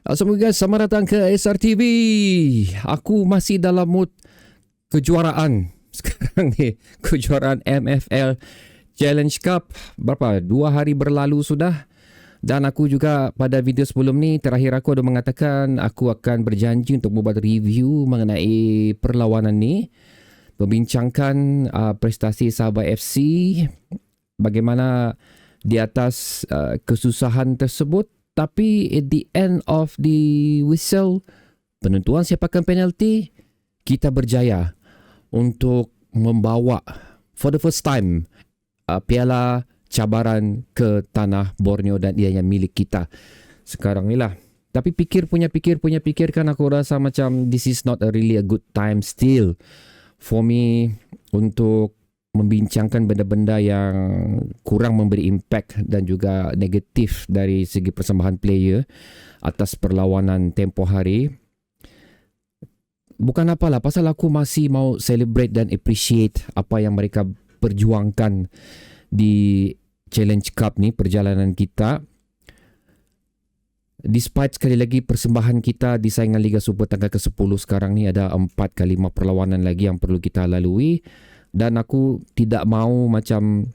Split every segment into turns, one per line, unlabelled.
Assalamualaikum guys, selamat datang ke SRTV. Aku masih dalam mood kejuaraan sekarang ni. Kejuaraan MFL Challenge Cup. Berapa? 2 hari berlalu sudah. Dan aku juga pada video sebelum ni, terakhir aku ada mengatakan aku akan berjanji untuk membuat review mengenai perlawanan ni. Membincangkan prestasi Sabah FC. Bagaimana di atas kesusahan tersebut. Tapi at the end of the whistle, penentuan sepakan penalti, kita berjaya untuk membawa for the first time piala cabaran ke tanah Borneo dan ianya milik kita sekarang ni lah. Tapi fikir kan aku rasa macam this is not a really a good time still for me untuk membincangkan benda-benda yang kurang memberi impact dan juga negatif dari segi persembahan player atas perlawanan tempoh hari. Bukan apalah, pasal aku masih mau celebrate dan appreciate apa yang mereka perjuangkan di Challenge Cup ni, perjalanan kita. Despite sekali lagi persembahan kita di saingan Liga Super tanggal ke-10 sekarang ni, ada 4 ke 5 perlawanan lagi yang perlu kita lalui. Dan aku tidak mau macam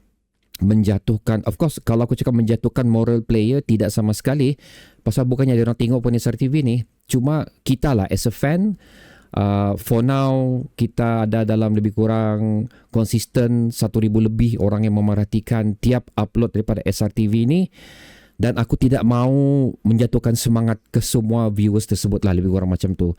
menjatuhkan, of course kalau aku cakap menjatuhkan moral player, tidak sama sekali. Pasal bukannya dia orang tengok pun SRTV ni. Cuma kita lah as a fan, for now kita ada dalam lebih kurang konsisten 1,000 lebih orang yang memerhatikan tiap upload daripada SRTV ni. Dan aku tidak mau menjatuhkan semangat ke semua viewers tersebut lah, lebih kurang macam tu.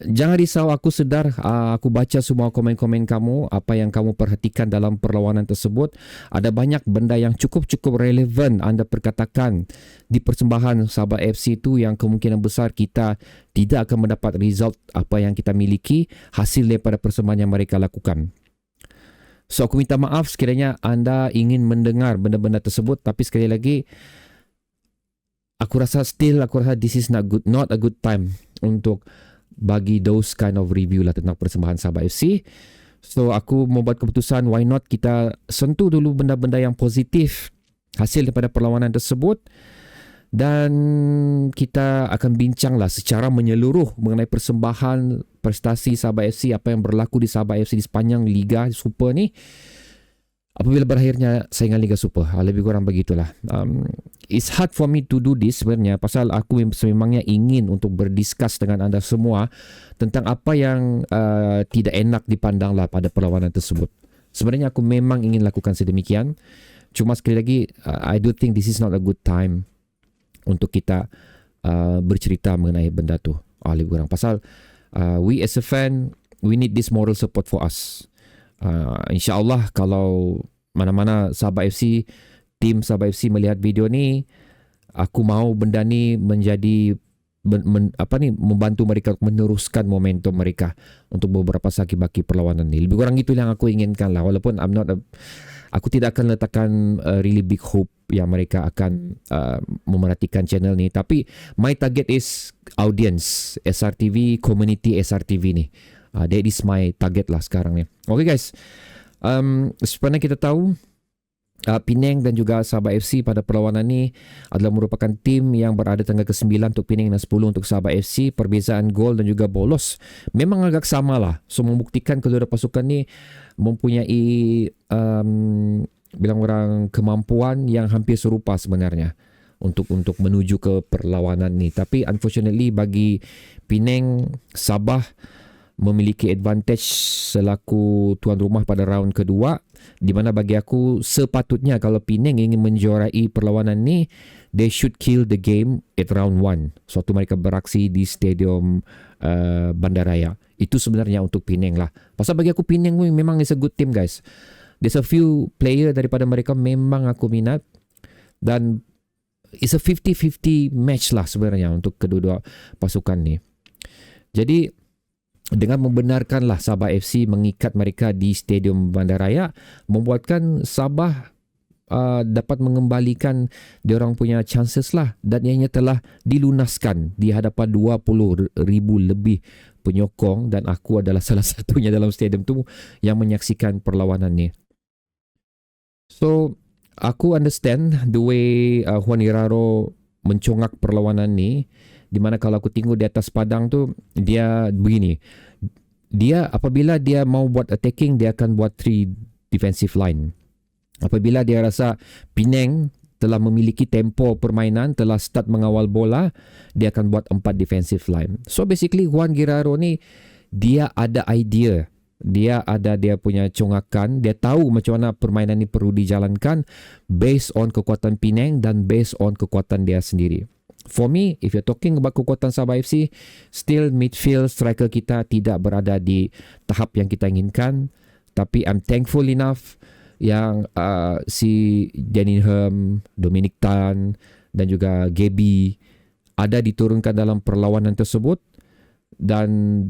Jangan risau, aku sedar, aku baca semua komen-komen kamu, apa yang kamu perhatikan dalam perlawanan tersebut. Ada banyak benda yang cukup relevan anda perkatakan di persembahan Sabah FC tu yang kemungkinan besar kita tidak akan mendapat result apa yang kita miliki hasil daripada persembahan yang mereka lakukan. So aku minta maaf sekiranya anda ingin mendengar benda-benda tersebut, tapi sekali lagi aku rasa this is not a good time untuk bagi those kind of review lah tentang persembahan Sabah FC. So aku membuat keputusan, why not kita sentuh dulu benda-benda yang positif hasil daripada perlawanan tersebut, dan kita akan bincang lah secara menyeluruh mengenai persembahan prestasi Sabah FC, apa yang berlaku di Sabah FC di sepanjang Liga Super ni apabila berakhirnya saingan Liga Super. Lebih kurang begitulah. It's hard for me to do this sebenarnya, pasal aku sememangnya ingin untuk berdiskus dengan anda semua tentang apa yang tidak enak dipandang lah pada perlawanan tersebut. Sebenarnya aku memang ingin lakukan sedemikian. Cuma sekali lagi, I do think this is not a good time untuk kita bercerita mengenai benda tu. Lebih kurang. Pasal we as a fan, we need this moral support for us. InsyaAllah kalau mana-mana Sabah FC, tim Sabah FC melihat video ni, aku mau benda ni menjadi membantu mereka meneruskan momentum mereka untuk beberapa saki-baki perlawanan ni. Lebih kurang itu yang aku inginkan lah. Walaupun aku tidak akan letakkan really big hope yang mereka akan memerhatikan channel ni. Tapi my target is audience SRTV, community SRTV ni. That is my target lah sekarang ni. Okay guys, sebenarnya kita tahu Penang dan juga Sabah FC pada perlawanan ni adalah merupakan tim yang berada tanggal ke-9 untuk Penang dan 10 untuk Sabah FC. Perbezaan gol dan juga bolos memang agak sama lah. So membuktikan kedua pasukan ni mempunyai bilang orang kemampuan yang hampir serupa sebenarnya untuk menuju ke perlawanan ni. Tapi unfortunately bagi Penang, Sabah memiliki advantage selaku tuan rumah pada round kedua, di mana bagi aku sepatutnya kalau Penang ingin menjuarai perlawanan ni, they should kill the game at round 1. Suatu mereka beraksi di stadium Bandaraya. Itu sebenarnya untuk Penang lah. Pasal bagi aku Penang memang is a good team guys. There's a few player daripada mereka memang aku minat, dan it's a 50-50 match lah sebenarnya untuk kedua-dua pasukan ni. Jadi dengan membenarkanlah Sabah FC mengikat mereka di Stadium Bandaraya, membuatkan Sabah dapat mengembalikan diorang punya chances lah, dan ianya telah dilunaskan di hadapan 20,000 lebih penyokong, dan aku adalah salah satunya dalam stadium tu yang menyaksikan perlawanan ni. So aku understand the way Juan Iraro mencongak perlawanan ni di mana kalau aku tengok di atas padang tu dia begini. Dia apabila dia mau buat attacking, dia akan buat 3 defensive line. Apabila dia rasa Penang telah memiliki tempo permainan, telah start mengawal bola, dia akan buat 4 defensive line. So basically Juan Guerrero ni dia ada idea, dia ada dia punya congakan, dia tahu macam mana permainan ni perlu dijalankan based on kekuatan Penang dan based on kekuatan dia sendiri. For me, if you're talking about kekuatan Sabah FC, still midfield striker kita tidak berada di tahap yang kita inginkan. Tapi I'm thankful enough yang si Denningham, Dominic Tan dan juga Gaby ada diturunkan dalam perlawanan tersebut dan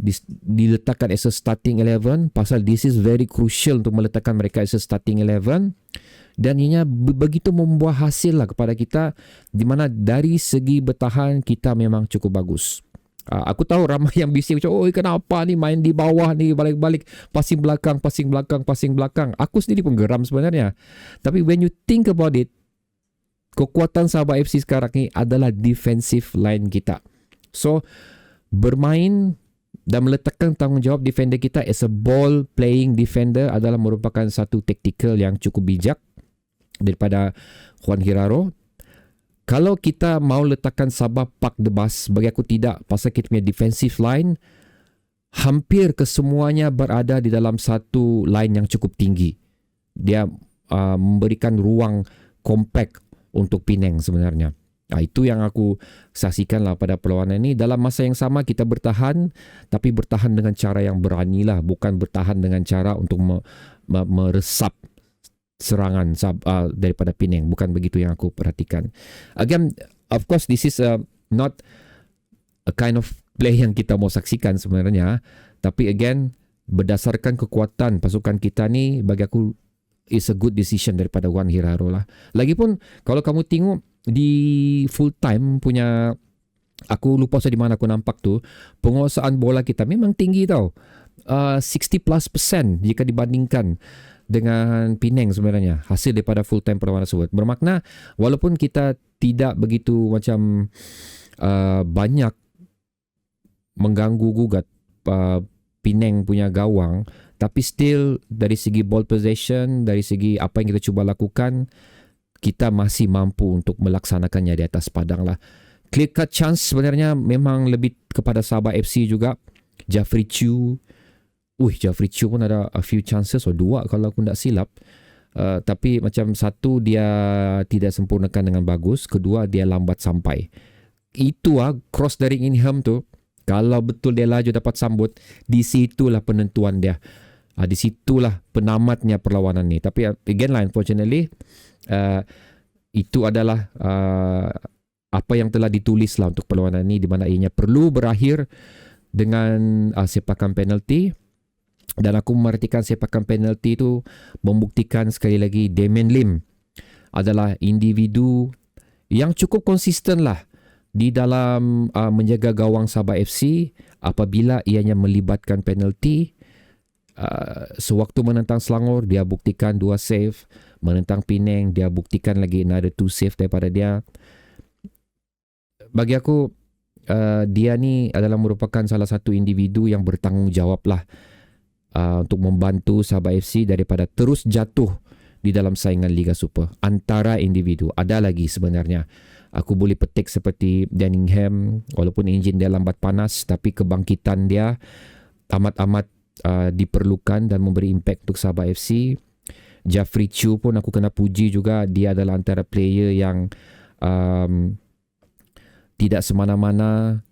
diletakkan as a starting 11, pasal this is very crucial untuk meletakkan mereka as a starting 11. Dan ianya begitu membuah hasil lah kepada kita, di mana dari segi bertahan kita memang cukup bagus. Aku tahu ramai yang bising macam, oh kenapa ni main di bawah ni, balik-balik passing belakang. Aku sendiri pun geram sebenarnya. Tapi when you think about it, kekuatan Sabah FC sekarang ni adalah defensive line kita. So bermain dan meletakkan tanggungjawab defender kita as a ball playing defender adalah merupakan satu taktikal yang cukup bijak daripada Juan Guerrero. Kalau kita mau letakkan Sabah park the bus, bagi aku tidak, pasal kita punya defensive line hampir kesemuanya berada di dalam satu line yang cukup tinggi. Dia memberikan ruang compact untuk Penang sebenarnya. Itu yang aku saksikanlah pada perlawanan ini. Dalam masa yang sama kita bertahan, tapi bertahan dengan cara yang berani lah, bukan bertahan dengan cara untuk meresap serangan daripada Penang. Bukan begitu yang aku perhatikan. Again, of course this is not a kind of play yang kita mau saksikan sebenarnya, tapi again berdasarkan kekuatan pasukan kita ni, bagi aku is a good decision daripada Juan Guerrero lah. Lagipun kalau kamu tengok di full time punya, aku lupa di mana aku nampak tu, penguasaan bola kita memang tinggi tau. 60+% jika dibandingkan dengan Penang sebenarnya, hasil daripada full time perlawanan tersebut. Bermakna walaupun kita tidak begitu macam banyak mengganggu gugat Penang punya gawang, tapi still dari segi ball possession, dari segi apa yang kita cuba lakukan, kita masih mampu untuk melaksanakannya di atas padang lah. Clear cut chance sebenarnya memang lebih kepada Sabah FC juga. Jeffrey Chu pun ada a few chances, 2 kalau aku tak silap. Tapi macam satu dia tidak sempurnakan dengan bagus, kedua dia lambat sampai. Itu cross dari Ingham tu, kalau betul dia laju dapat sambut, di situlah penentuan dia. Di situlah penamatnya perlawanan ni. Tapi again lah, unfortunately itu adalah apa yang telah ditulis lah untuk perlawanan ni, di mana ianya perlu berakhir dengan sepakan penalti. Dan aku memerhatikan sepakan penalti itu membuktikan sekali lagi Damien Lim adalah individu yang cukup konsisten lah di dalam menjaga gawang Sabah FC apabila ianya melibatkan penalti. Sewaktu menentang Selangor, dia buktikan 2 save. Menentang Penang, dia buktikan lagi another 2 save daripada dia. Bagi aku, dia ni adalah merupakan salah satu individu yang bertanggungjawab lah untuk membantu Sabah FC daripada terus jatuh di dalam saingan Liga Super. Antara individu, ada lagi sebenarnya. Aku boleh petik seperti Denningham, walaupun enjin dia lambat panas, tapi kebangkitan dia amat-amat diperlukan dan memberi impact untuk Sabah FC. Jeffrey Chu pun aku kena puji juga, dia adalah antara player yang tidak semana-mana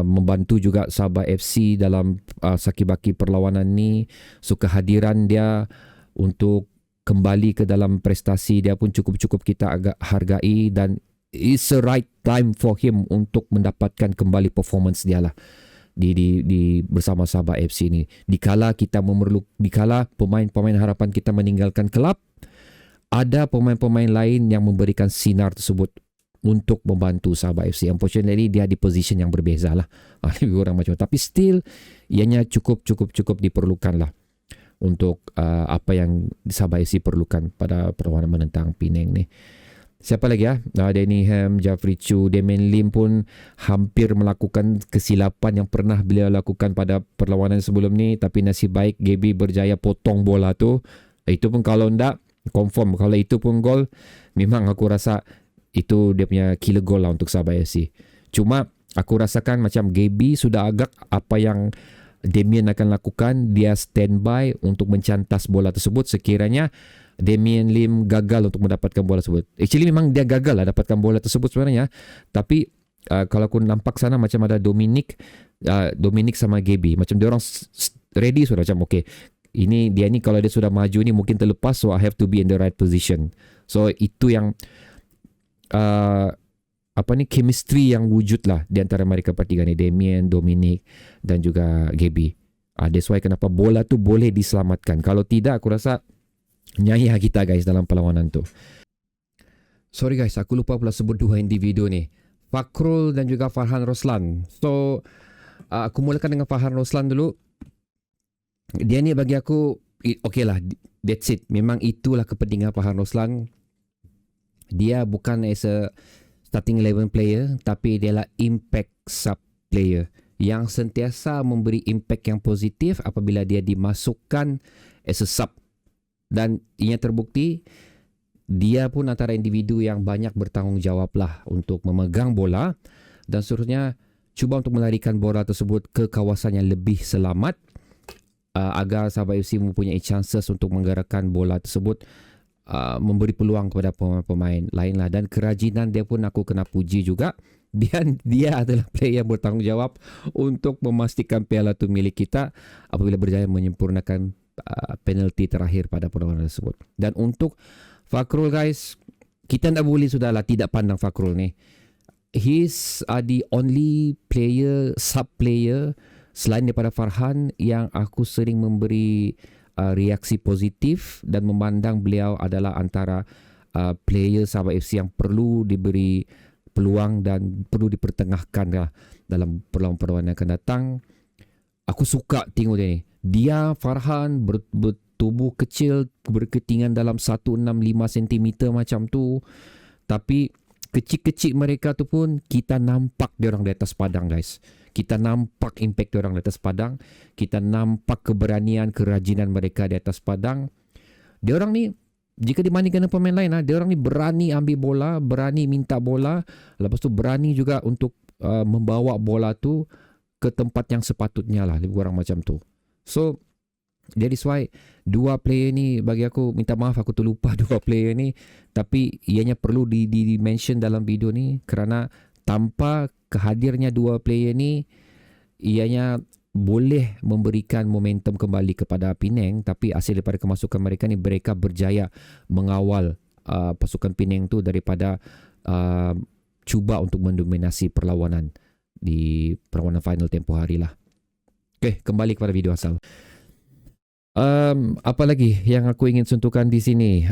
membantu juga Sabah FC dalam sakibaki perlawanan ni. So kehadiran dia untuk kembali ke dalam prestasi dia pun cukup-cukup kita agak hargai, dan it's a right time for him untuk mendapatkan kembali performance dia lah di bersama Sabah FC ni. Dikala pemain-pemain harapan kita meninggalkan kelab, ada pemain-pemain lain yang memberikan sinar tersebut untuk membantu Sabah FC. Unfortunately dia di position yang berbeza lah, lebih kurang macam, tapi still ianya cukup diperlukan lah untuk apa yang Sabah FC perlukan pada perlawanan menentang Penang ni. Siapa lagi ya? Danny Ham, Jeffrey Chu, Damien Lim pun hampir melakukan kesilapan yang pernah beliau lakukan pada perlawanan sebelum ni. Tapi nasib baik Gaby berjaya potong bola tu. Itu pun kalau ndak, confirm. Kalau itu pun gol, memang aku rasa itu dia punya killer goal lah untuk Sabah FC. Cuma aku rasakan macam Gaby sudah agak apa yang Damien akan lakukan. Dia standby untuk mencantas bola tersebut sekiranya Damien Lim gagal untuk mendapatkan bola tersebut. Actually memang dia gagal lah dapatkan bola tersebut sebenarnya. Tapi kalau aku nampak sana macam ada Dominic sama Gaby. Macam dia orang ready sudah macam okay. Dia ni kalau dia sudah maju ni mungkin terlepas, so I have to be in the right position. So itu yang chemistry yang wujud lah di antara mereka bertiga ni, Damien, Dominic dan juga Gaby. That's why kenapa bola tu boleh diselamatkan. Kalau tidak aku rasa nyayah kita guys dalam perlawanan tu. Sorry guys, aku lupa pula sebut dua individu ni, Fakrul dan juga Farhan Roslan. So aku mulakan dengan Farhan Roslan dulu. Dia ni bagi aku okay lah, that's it. Memang itulah kepentingan Farhan Roslan. Dia bukan as a starting 11 player, tapi dia lah impact sub player yang sentiasa memberi impact yang positif apabila dia dimasukkan as a sub. Dan ia terbukti, dia pun antara individu yang banyak bertanggungjawab lah untuk memegang bola dan seterusnya cuba untuk melarikan bola tersebut ke kawasan yang lebih selamat agar Sabah FC mempunyai chances untuk menggerakkan bola tersebut, memberi peluang kepada pemain-pemain lain lah. Dan kerajinan dia pun aku kena puji juga. Dia adalah player yang bertanggungjawab untuk memastikan piala tu milik kita apabila berjaya menyempurnakan penalti terakhir pada perlawanan tersebut. Dan untuk Fakrul guys, kita tak boleh sudahlah tidak pandang Fakrul ni. He's the only player, sub player selain daripada Farhan yang aku sering memberi reaksi positif dan memandang beliau adalah antara player Sabah FC yang perlu diberi peluang dan perlu dipertengahkan lah dalam perlawanan yang akan datang. Aku suka tengok dia ni. Dia, Farhan, bertubuh kecil, berketinggian dalam 165 cm macam tu. Tapi kecil-kecil mereka tu pun kita nampak dia orang di atas padang guys. Kita nampak impact dia orang di atas padang. Kita nampak keberanian, kerajinan mereka di atas padang. Dia orang ni, jika dibandingkan dengan pemain lain, dia orang ni berani ambil bola, berani minta bola. Lepas tu berani juga untuk membawa bola tu ke tempat yang sepatutnya lah, lebih kurang macam tu. So that is why dua player ni bagi aku, minta maaf aku terlupa dua player ni, tapi ianya perlu di-mention dalam video ni kerana tanpa kehadirnya dua player ni ianya boleh memberikan momentum kembali kepada Penang, tapi hasil daripada kemasukan mereka ni mereka berjaya mengawal pasukan Penang tu daripada cuba untuk mendominasi perlawanan di perlawanan final tempoh hari lah. Okay, kembali kepada video asal. Apa lagi yang aku ingin sentuhkan di sini?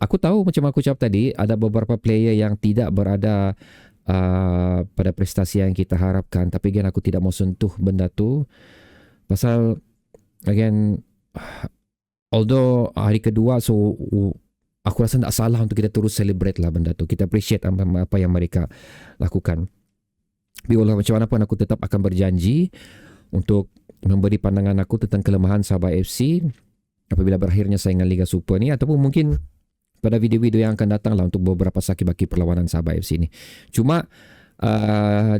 Aku tahu macam aku cakap tadi, ada beberapa player yang tidak berada pada prestasi yang kita harapkan, tapi again aku tidak mau sentuh benda tu. Pasal again, although hari kedua, so aku rasa tak salah untuk kita terus celebrate lah benda tu. Kita appreciate apa yang mereka lakukan. Tapi walau macam mana pun aku tetap akan berjanji untuk memberi pandangan aku tentang kelemahan Sabah FC apabila berakhirnya saingan Liga Super ni, ataupun mungkin pada video-video yang akan datang lah untuk beberapa sakit-baki perlawanan Sabah FC ni. Cuma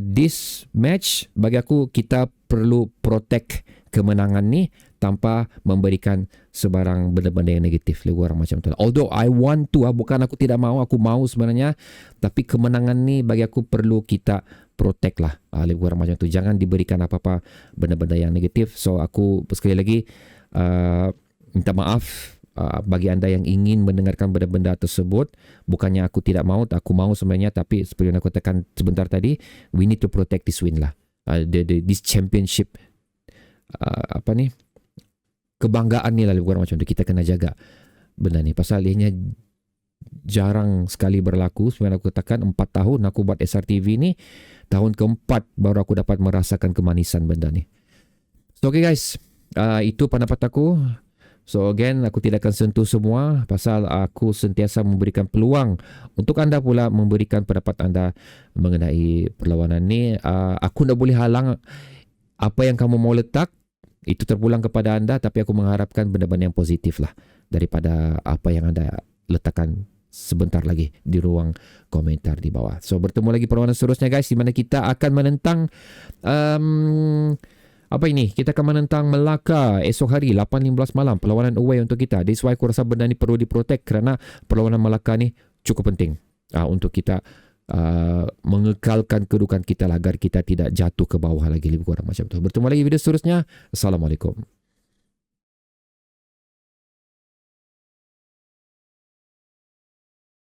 this match bagi aku kita perlu protect kemenangan ni tanpa memberikan sebarang benda-benda yang negatif. Lebih kurang macam tu. Although I want to, bukan aku tidak mahu, aku mahu sebenarnya, tapi kemenangan ni bagi aku perlu kita protect lah. Lebih kurang macam tu. Jangan diberikan apa-apa benda-benda yang negatif. So aku sekali lagi minta maaf bagi anda yang ingin mendengarkan benda-benda tersebut. Bukannya aku tidak mahu, aku mahu sebenarnya, tapi seperti yang aku katakan sebentar tadi, we need to protect this win lah. This championship kebanggaan ni lah, lebih kurang macam tu. Kita kena jaga benda ni pasal ianya jarang sekali berlaku. Sebenarnya aku katakan 4 tahun aku buat SRTV ni, tahun keempat baru aku dapat merasakan kemanisan benda ni. So okay guys, itu pendapat aku. So again, aku tidak akan sentuh semua pasal aku sentiasa memberikan peluang untuk anda pula memberikan pendapat anda mengenai perlawanan ni. Aku tak boleh halang apa yang kamu mau letak, itu terpulang kepada anda, tapi aku mengharapkan benda-benda yang positif lah daripada apa yang anda letakkan sebentar lagi di ruang komentar di bawah. So bertemu lagi perlawanan seterusnya guys, di mana kita akan menentang apa ini? Kita akan menentang Melaka esok hari 8.15 malam, perlawanan away untuk kita. That's why aku rasa benda ni perlu diprotek kerana perlawanan Melaka ni cukup penting untuk kita mengekalkan kedudukan kita agar kita tidak jatuh ke bawah lagi, lebih kurang macam tu. Bertemu lagi video seterusnya. Assalamualaikum.